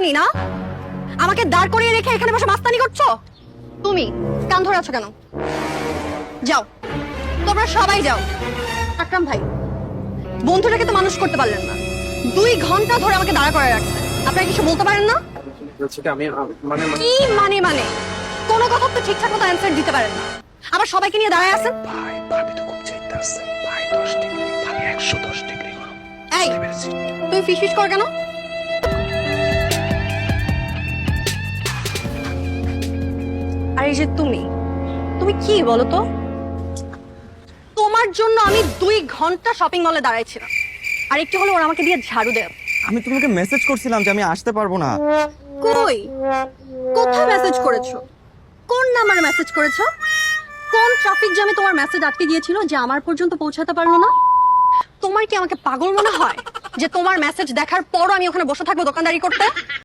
মাস্তানি না? আমাকে দাঁড় করিয়ে রেখে এখানে বসে মাস্তানি করছো? তুমি কান ধরে আছো কেন? যাও, তোমরা সবাই যাও। আকরাম ভাই, বন্ধুটাকে তো মানুষ করতে পারলেন না, 2 ঘন্টা ধরে আমাকে দাঁড়া করে রাখছে। আপনারা কিছু বলতে পারেন না? আমি মানে কি মানে কোনো কথা তো ঠিকঠাক মতো অ্যান্সার দিতে পারেন না, আবার সবাইকে নিয়ে দাঁড়ায় আছেন। ভাই ভাবি তো খুব চাইতে আসছে ভাই, 10 ডিগ্রি ভাবি 110 ডিগ্রি গরম। এই তুমি ফিস কর কেন? আর এই যে তুমি তুমি কি বলো তো, তোমার জন্য আমি 2 ঘন্টা শপিং মলে দাঁড়াইছিলাম, আর একটু হলো ওরা আমাকে দিয়ে ঝাড়ু দেয়। আমি তোমাকে মেসেজ করছিলাম যে আমি আসতে পারবো না। কই, কোথায় মেসেজ করেছো? কোন নাম্বারে মেসেজ করেছো? কোন ট্রাফিক জ্যামে তোমার মেসেজ আটকে গিয়েছিল যে আমার পর্যন্ত পৌঁছাতে পারলো না? তোমার কি আমাকে পাগল মনে হয় যে তোমার মেসেজ দেখার পরও আমি ওখানে বসে থাকবো দোকানদারি করতে?